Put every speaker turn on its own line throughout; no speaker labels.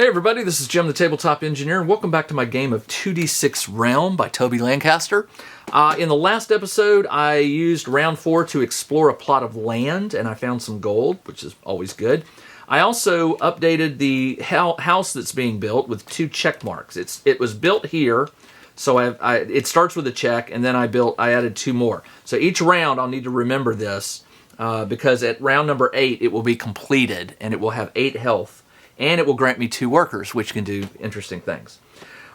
Hey everybody, this is Jim the Tabletop Engineer. Welcome back to my game of 2d6 Realm by Toby Lancaster. In the last episode, I used round 4 to explore a plot of land, and I found some gold, which is always good. I also updated the house that's being built with 2 check marks. It was built here, so it starts with a check, and then I added 2 more. So each round I'll need to remember this, because at round number 8 it will be completed, and it will have 8 health. And it will grant me 2 workers, which can do interesting things.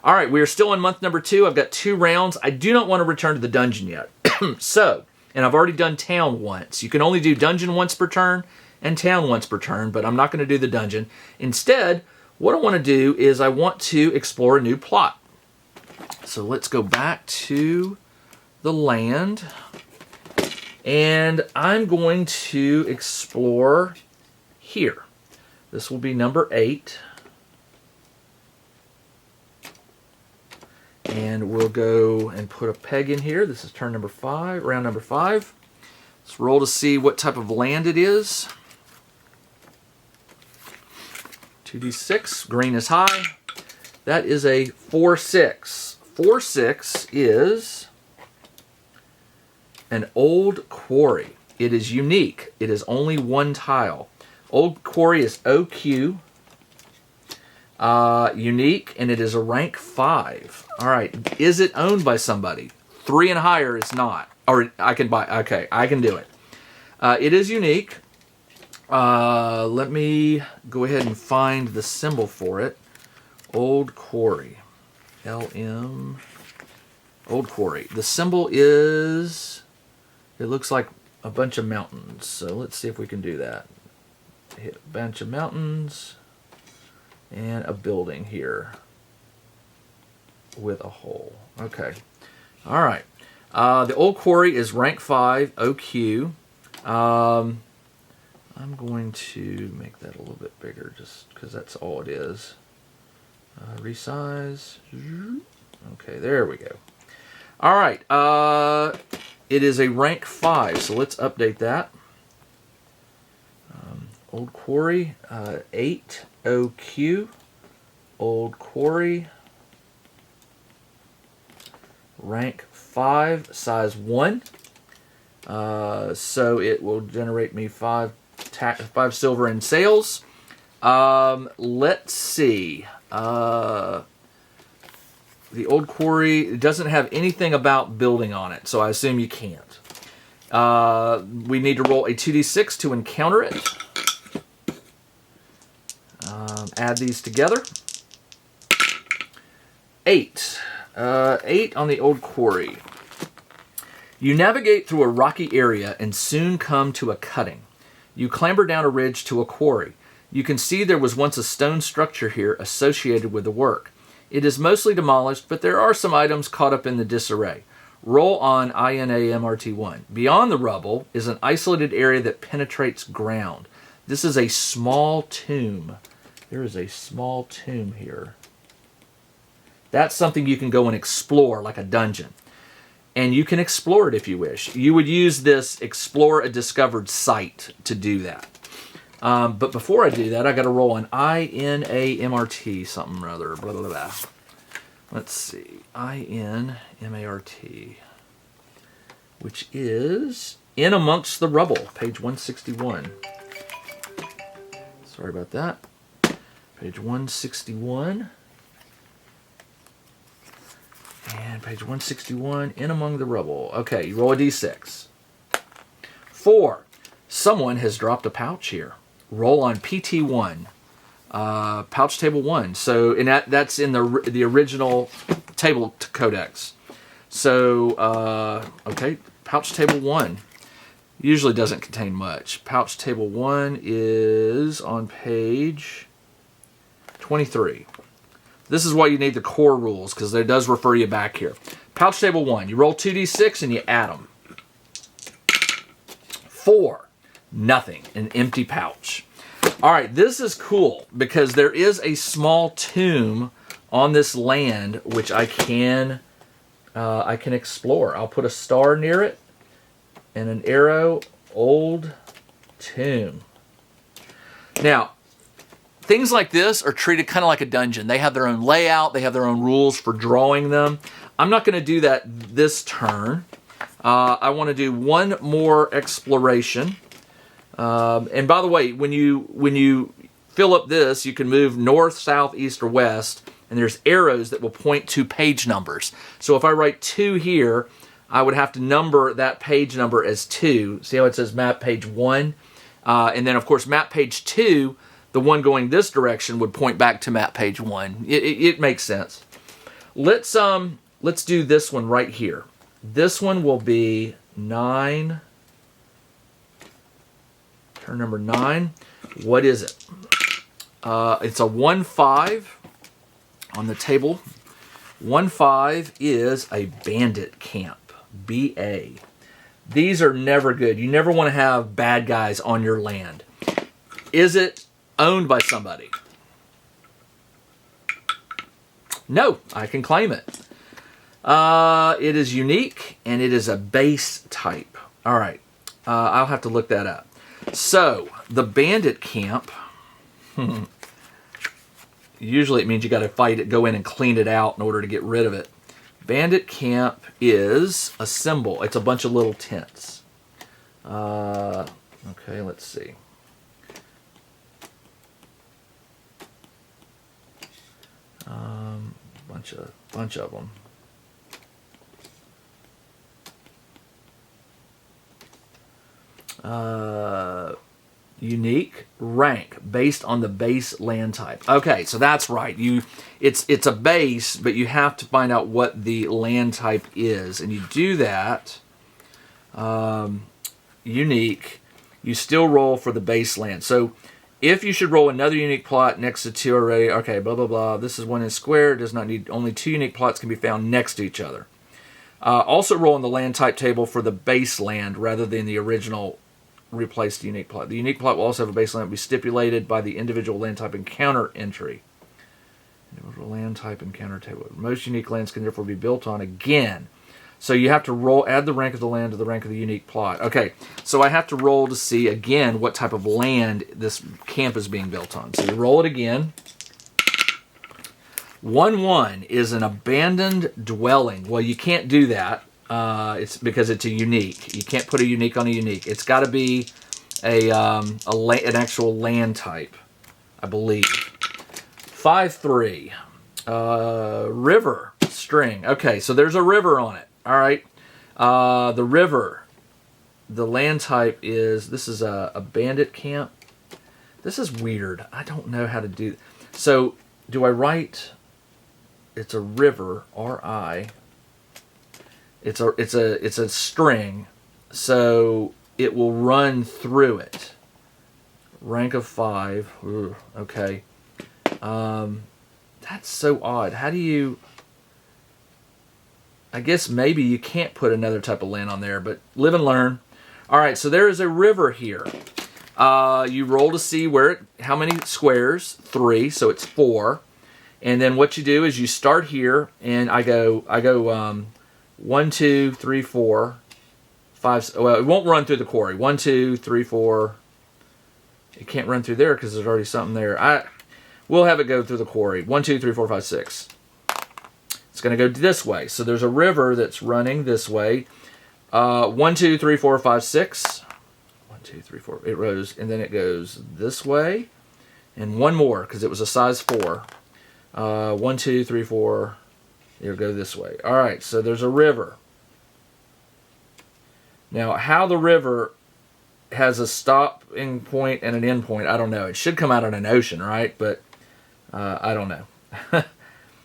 All right, we are still in month number 2. I've got 2 rounds. I do not want to return to the dungeon yet. And I've already done town once. You can only do dungeon once per turn and town once per turn, but I'm not going to do the dungeon. Instead, what I want to do is I want to explore a new plot. So let's go back to the land. And I'm going to explore here. This will be number 8. And we'll go and put a peg in here. This is turn number 5, round number 5. Let's roll to see what type of land it is. 2d6, green is high. That is a 4-6. 4-6 is an old quarry. It is unique. It is only 1 tile. Old quarry is OQ, unique, and it is a rank 5. All right, is it owned by somebody? 3 and higher is not. Or I can buy, okay, I can do it. It is unique. Let me go ahead and find the symbol for it. Old quarry, LM, old quarry. The symbol is, it looks like a bunch of mountains. So let's see if we can do that. Hit a bunch of mountains and a building here with a hole. Okay. All right. The old quarry is rank 5 OQ. I'm going to make that a little bit bigger just because that's all it is. Resize. Okay, there we go. All right. It is a rank 5, so let's update that. Old quarry, 8 OQ, old quarry, rank 5, size 1. So it will generate me 5 silver in sales. Let's see. The old quarry doesn't have anything about building on it, so I assume you can't. We need to roll a 2d6 to encounter it. Add these together. 8. 8 on the old quarry. You navigate through a rocky area and soon come to a cutting. You clamber down a ridge to a quarry. You can see there was once a stone structure here associated with the work. It is mostly demolished, but there are some items caught up in the disarray. Roll on INAMRT1. Beyond the rubble is an isolated area that penetrates ground. This is a small tomb. There is a small tomb here. That's something you can go and explore, like a dungeon. And you can explore it if you wish. You would use this explore a discovered site to do that. But before I do that, I got to roll an INAMRT something or other. Blah, blah, blah. Let's see. INMART. Which is In Amongst the Rubble, page 161. Sorry about that. Page 161. And page 161, In Among the Rubble. Okay, you roll a d6. 4. Someone has dropped a pouch here. Roll on PT1. Pouch table 1. So, and that's in the original table codex. So, okay, pouch table 1. Usually doesn't contain much. Pouch table 1 is on page 23. This is why you need the core rules, because it does refer you back here. Pouch table 1. You roll 2d6 and you add them. 4. Nothing. An empty pouch. All right, this is cool because there is a small tomb on this land which I can explore. I'll put a star near it and an arrow. Old tomb. Now, things like this are treated kind of like a dungeon. They have their own layout. They have their own rules for drawing them. I'm not going to do that this turn. I want to do one more exploration. And by the way, when you fill up this, you can move north, south, east, or west, and there's arrows that will point to page numbers. So if I write 2 here, I would have to number that page number as 2. See how it says map page 1? And then, of course, map page 2, the one going this direction, would point back to map page 1. It makes sense. Let's do this one right here. This one will be 9. Turn number 9. What is it? It's a 1-5 on the table. 1-5 is a bandit camp. BA. These are never good. You never want to have bad guys on your land. Is it owned by somebody? No, I can claim it. It is unique, and it is a base type. All right, I'll have to look that up. So, the bandit camp, usually it means you got to fight it, go in and clean it out in order to get rid of it. Bandit camp is a symbol. It's a bunch of little tents. Okay, let's see. Bunch of them. Unique rank based on the base land type. Okay, so that's right. It's a base, but you have to find out what the land type is, and you do that. Unique. You still roll for the base land. So if you should roll another unique plot next to 2 already, okay, blah blah blah. This is 1 in square. Does not need only 2 unique plots can be found next to each other. Also roll in the land type table for the base land rather than the original replaced unique plot. The unique plot will also have a base land be stipulated by the individual land type encounter entry. Individual land type encounter table. Most unique lands can therefore be built on again. So you have to add the rank of the land to the rank of the unique plot. Okay, so I have to roll to see again what type of land this camp is being built on. So you roll it again. 1-1 is an abandoned dwelling. Well, you can't do that. It's because it's a unique. You can't put a unique on a unique. It's got to be an actual land type, I believe. 5-3. River string. Okay, so there's a river on it. All right. The river. The land type is, this is a bandit camp. This is weird. I don't know how to do. So do I write? It's a river. R-I. It's a string, so it will run through it. Rank of 5. Ooh, okay. That's so odd. How do you? I guess maybe you can't put another type of land on there, but live and learn. All right, so there is a river here. You roll to see how many squares. 3, so it's 4. And then what you do is you start here, and I go 1, 2, 3, 4, 5. Well, it won't run through the quarry. 1, 2, 3, 4. It can't run through there because there's already something there. We'll have it go through the quarry. 1, 2, 3, 4, 5, 6. It's going to go this way. So there's a river that's running this way. 1, 2, 3, 4, 5, 6. 1, 2, 3, 4. It goes, and then it goes this way. And one more because it was a size 4. 1, 2, 3, 4. It'll go this way. All right, so there's a river. Now, how the river has a stopping point and an end point, I don't know. It should come out in an ocean, right? But I don't know.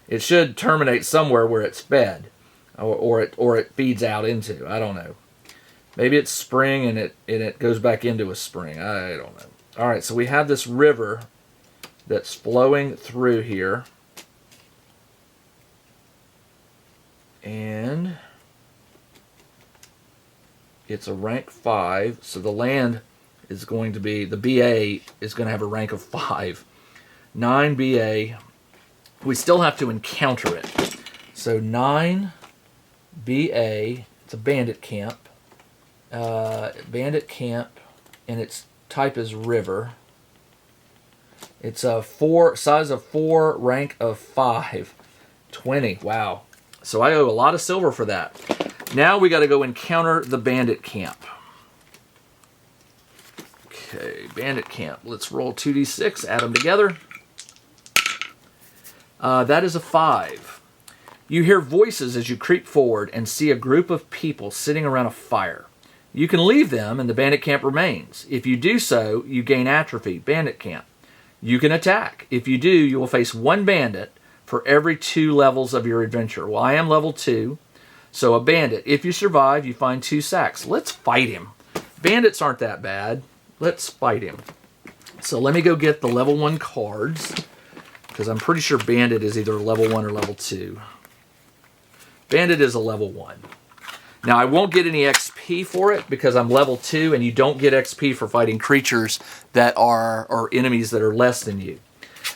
It should terminate somewhere where it's fed, or it feeds out into. I don't know. Maybe it's spring and it goes back into a spring. I don't know. All right, so we have this river that's flowing through here. And it's a rank 5, so the land is going to be, the BA is going to have a rank of 5. 9 BA, we still have to encounter it. So 9 BA, it's a bandit camp. And its type is river. It's a size of 4, rank of 5. 20. Wow. So I owe a lot of silver for that. Now we got to go encounter the bandit camp. Okay, bandit camp. Let's roll 2d6, add them together. That is a 5. You hear voices as you creep forward and see a group of people sitting around a fire. You can leave them and the bandit camp remains. If you do so, you gain atrophy, bandit camp. You can attack. If you do, you will face one bandit for every 2 levels of your adventure. Well, I am level 2, so a bandit. If you survive, you find 2 sacks. Let's fight him. Bandits aren't that bad. Let's fight him. So let me go get the level 1 cards, because I'm pretty sure bandit is either level 1 or level 2. Bandit is a level 1. Now, I won't get any XP for it because I'm level 2, and you don't get XP for fighting creatures that are, or enemies that are less than you.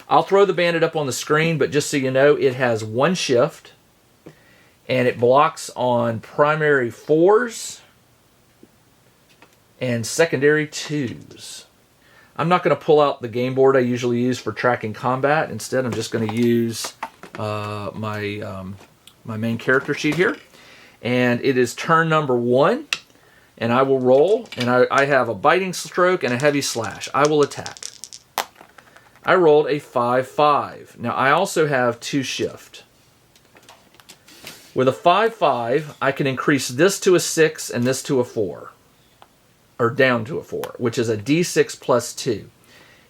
I'll throw the bandit up on the screen, but just so you know, it has 1 shift, and it blocks on primary 4s and secondary 2s. I'm not going to pull out the game board I usually use for tracking combat. Instead, I'm just going to use my main character sheet here. And it is turn number 1, and I will roll, and I have a biting stroke and a heavy slash. I will attack. I rolled a 5-5. Now, I also have 2 shift. With a 5-5, I can increase this to a 6 and this to a 4. Or down to a 4, which is a d6 plus 2.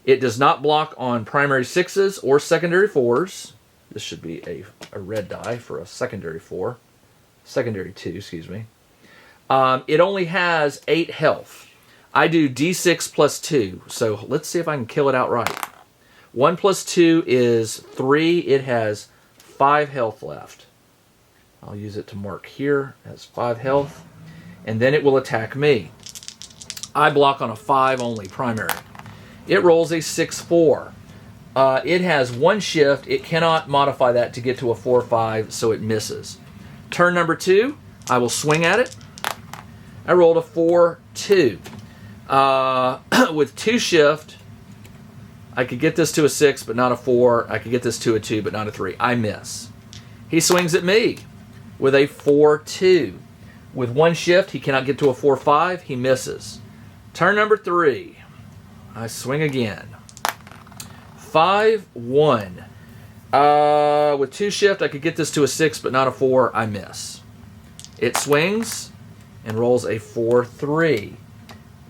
It does not block on primary 6s or secondary 4s. This should be a red die for a secondary 4. Secondary 2, excuse me. It only has 8 health. I do d6 plus 2, so let's see if I can kill it outright. 1 plus 2 is 3. It has 5 health left. I'll use it to mark here. It has 5 health. And then it will attack me. I block on a 5 only, primary. It rolls a 6-4. It has 1 shift. It cannot modify that to get to a 4-5, so it misses. Turn number 2, I will swing at it. I rolled a 4-2. With 2 shift, I could get this to a 6, but not a 4. I could get this to a 2, but not a 3. I miss. He swings at me with a 4-2. With 1 shift, he cannot get to a 4-5. He misses. Turn number 3, I swing again. 5-1. With 2 shift, I could get this to a 6, but not a 4. I miss. It swings and rolls a 4-3.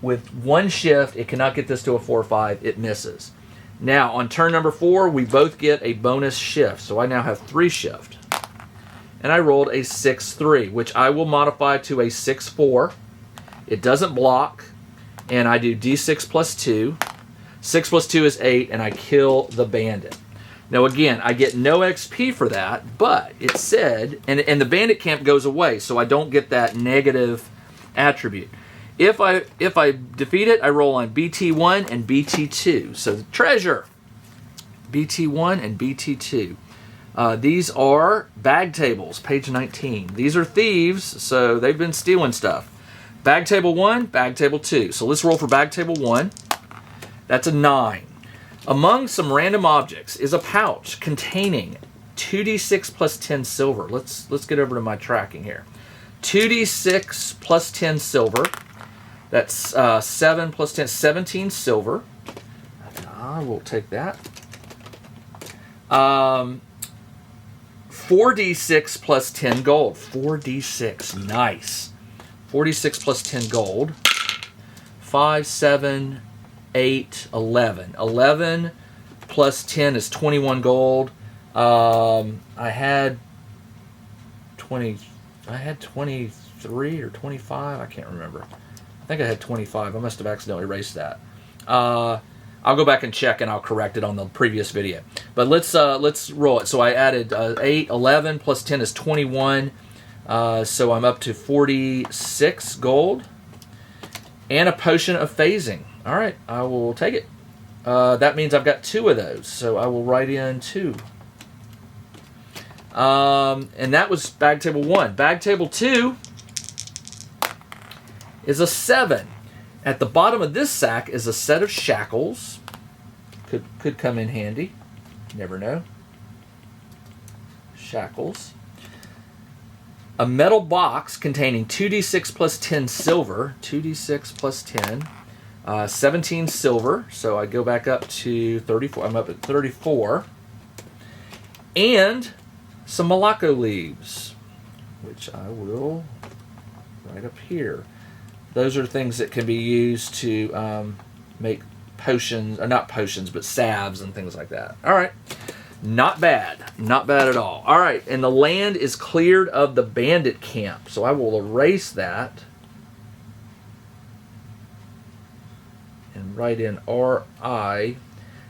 With 1 shift, it cannot get this to a 4-5. It misses. Now, on turn number 4, we both get a bonus shift. So I now have 3 shift. And I rolled a 6-3, which I will modify to a 6-4. It doesn't block. And I do d6 plus 2. 6 plus 2 is 8, and I kill the bandit. Now again, I get no XP for that, but it said, and the bandit camp goes away, so I don't get that negative attribute. If I defeat it, I roll on BT1 and BT2. So the treasure, BT1 and BT2. These are bag tables, page 19. These are thieves, so they've been stealing stuff. Bag table 1, bag table 2. So let's roll for bag table 1. That's a 9. Among some random objects is a pouch containing 2d6 plus 10 silver. Let's get over to my tracking here. 2d6 plus 10 silver. That's 7 plus 10, 17 silver. I will take that. 4d6 plus 10 gold. 4d6, nice. 4d6 plus 10 gold. 5, 7, 8, 11. 11 plus 10 is 21 gold. I had 23 or 25. I can't remember. I think I had 25. I must have accidentally erased that. I'll go back and check, and I'll correct it on the previous video. But let's roll it. So I added 8, 11 plus 10 is 21. So I'm up to 46 gold. And a potion of phasing. All right, I will take it. That means I've got 2 of those. So I will write in 2. And that was bag table 1. Bag table 2 is a 7. At the bottom of this sack is a set of shackles, Could come in handy. Never know. Shackles. A metal box containing 2d6 plus 10 silver. 2d6 plus 10. 17 silver. So I go back up to 34. I'm up at 34. And some Malacco leaves, which I will right up here. Those are things that can be used to make potions, or not potions, but salves and things like that. All right. Not bad. Not bad at all. All right. And the land is cleared of the bandit camp. So I will erase that and write in RI.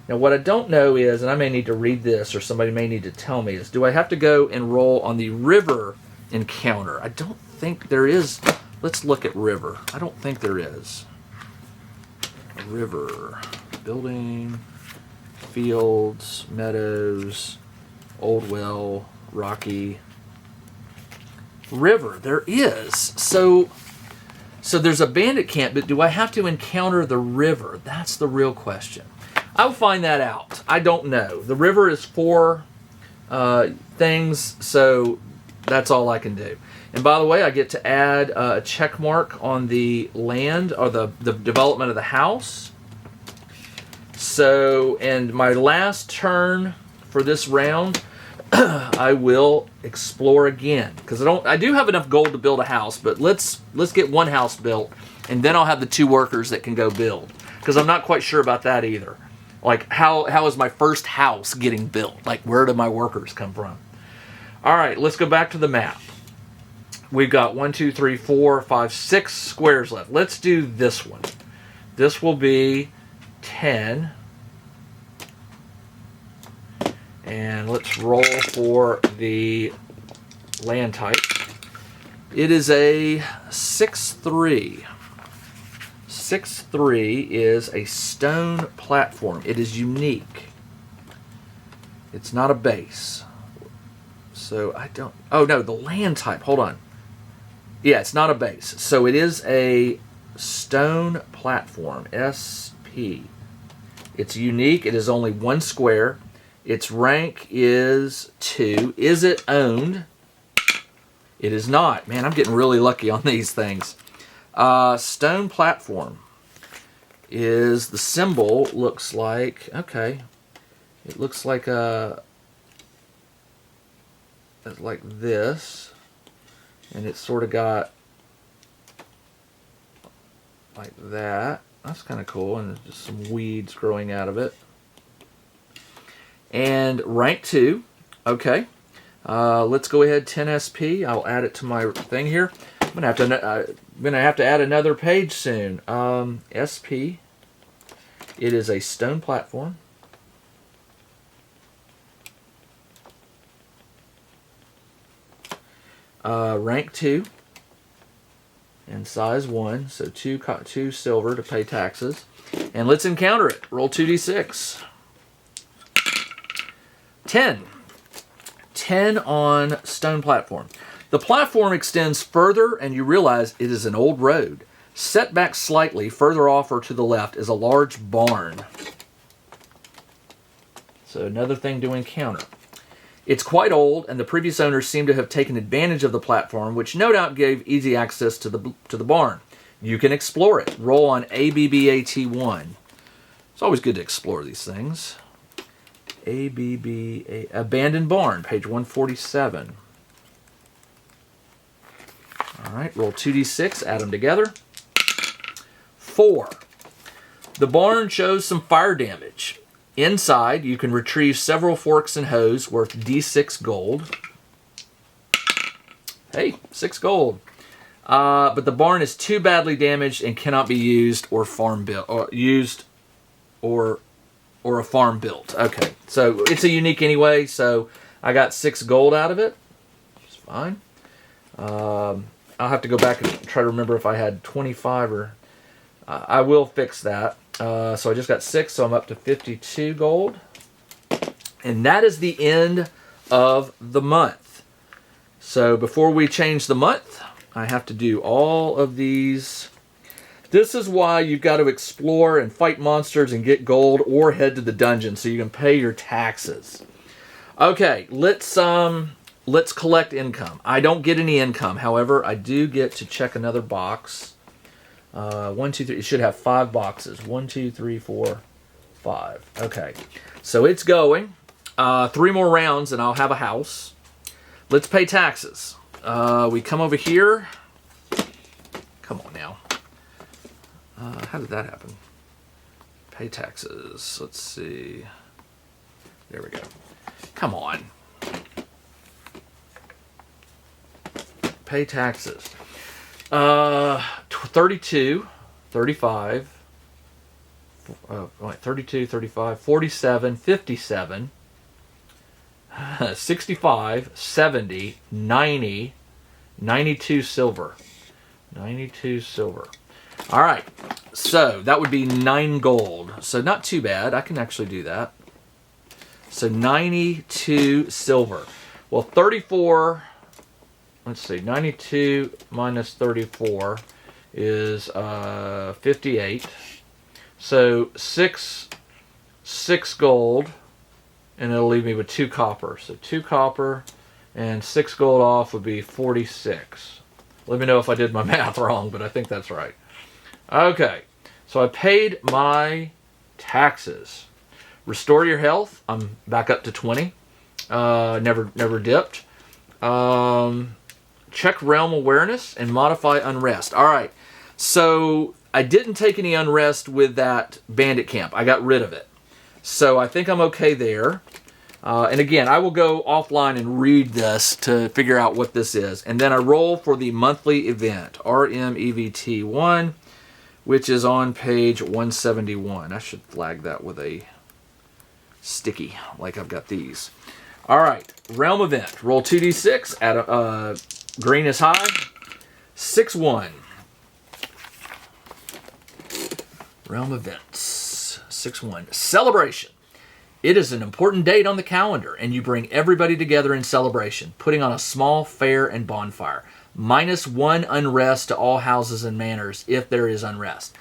Now, what I don't know is, and I may need to read this, or somebody may need to tell me, is do I have to go and roll on the river encounter? I don't think there is. Let's look at river. I don't think there is. A river. Building, fields, meadows, old well, rocky. River. There is. So there's a bandit camp, but do I have to encounter the river? That's the real question. I'll find that out. I don't know. The river is 4 things, so that's all I can do. And by the way, I get to add a check mark on the land, or the development of the house. So, and my last turn for this round, I will explore again, because I do have enough gold to build a house, but let's get one house built, and then I'll have the 2 workers that can go build, because I'm not quite sure about that either. Like, how is my first house getting built? Like, where do my workers come from? All right, let's go back to the map. We've got 1, 2, 3, 4, 5, 6 squares left. Let's do this one. This will be 10. And let's roll for the land type. It is a 6-3. 6-3 is a stone platform. It is unique. It's not a base. So I don't... Oh, no, the land type. Hold on. Yeah, it's not a base. So it is a stone platform. SP. It's unique. It is only 1 square. Its rank is 2. Is it owned? It is not. Man, I'm getting really lucky on these things. Stone platform is the symbol. Looks like, okay, it looks like like this, and it's sort of got like that. That's kind of cool, and there's just some weeds growing out of it. And rank 2. Okay, let's go ahead. 10 SP. I'll add it to my thing here. I'm gonna have to add another page soon. SP. It is a stone platform. Rank 2. And size 1. So 2 silver to pay taxes. And let's encounter it. Roll 2d6. 10. 10 on stone platform. The platform extends further, and you realize it is an old road. Set back slightly, further off or to the left, is a large barn. So another thing to encounter. It's quite old, and the previous owners seem to have taken advantage of the platform, which no doubt gave easy access to the barn. You can explore it. Roll on ABBAT1. It's always good to explore these things. Abandoned barn, page 147. All right, roll 2d6, add them together. 4. The barn shows some fire damage. Inside, you can retrieve several forks and hoes worth d6 gold. Hey, 6 gold. But the barn is too badly damaged and cannot be used or farm built, or a farm built. Okay, so it's a unique anyway. So I got 6 gold out of it. Which is fine. I'll have to go back and try to remember if I had 25 or... I will fix that. So I just got 6, so I'm up to 52 gold. And that is the end of the month. So before we change the month, I have to do all of these. This is why you've got to explore and fight monsters and get gold or head to the dungeon so you can pay your taxes. Okay, let's collect income. I don't get any income. However, I do get to check another box. 1, 2, 3. It should have 5 boxes. 1, 2, 3, 4, 5. Okay, so it's going. 3 more rounds and I'll have a house. Let's pay taxes. We come over here. Come on now. How did that happen? Pay taxes. Let's see. There we go. Come on. Pay taxes. 32, 35, 32, 35, 47, 57, 65, 70, 90, 92 silver. 92 silver. All right, so that would be 9 gold. So not too bad. I can actually do that. So 92 silver. Well, 34, let's see, 92 minus 34 is 58. So 6 gold, and it'll leave me with 2 copper. So 2 copper and 6 gold off would be 46. Let me know if I did my math wrong, but I think that's right. Okay, so I paid my taxes. Restore your health. I'm back up to 20. Never dipped. Check realm awareness and modify unrest. All right, so I didn't take any unrest with that bandit camp. I got rid of it. So I think I'm okay there. And again, I will go offline and read this to figure out what this is. And then I roll for the monthly event, RMEVT 1, which is on page 171. I should flag that with a sticky, like I've got these. All right, realm event. Roll 2d6. At green is high. 6-1. Realm events. 6-1. Celebration. It is an important date on the calendar, and you bring everybody together in celebration, putting on a small fair and bonfire. -1 unrest to all houses and manors if there is unrest.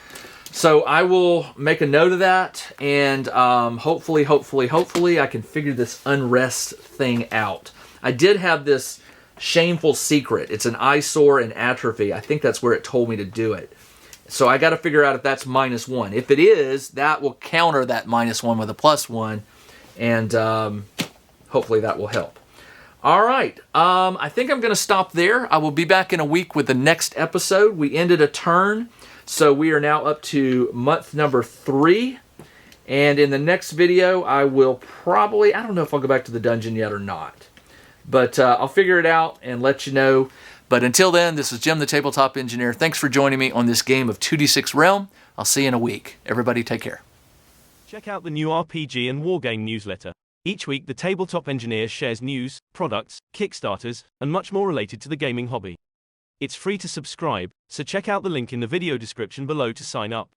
So I will make a note of that, and hopefully I can figure this unrest thing out. I did have this shameful secret. It's an eyesore and atrophy. I think that's where it told me to do it. So I got to figure out if that's -1. If it is, that will counter that -1 with a +1, and hopefully that will help. All right, I think I'm going to stop there. I will be back in a week with the next episode. We ended a turn, so we are now up to month number 3. And in the next video, I will probably, I don't know if I'll go back to the dungeon yet or not. But I'll figure it out and let you know. But until then, this is Jim the Tabletop Engineer. Thanks for joining me on this game of 2d6 Realm. I'll see you in a week. Everybody take care.
Check out the new RPG and Wargame newsletter. Each week, the Tabletop Engineer shares news, products, Kickstarters, and much more related to the gaming hobby. It's free to subscribe, so check out the link in the video description below to sign up.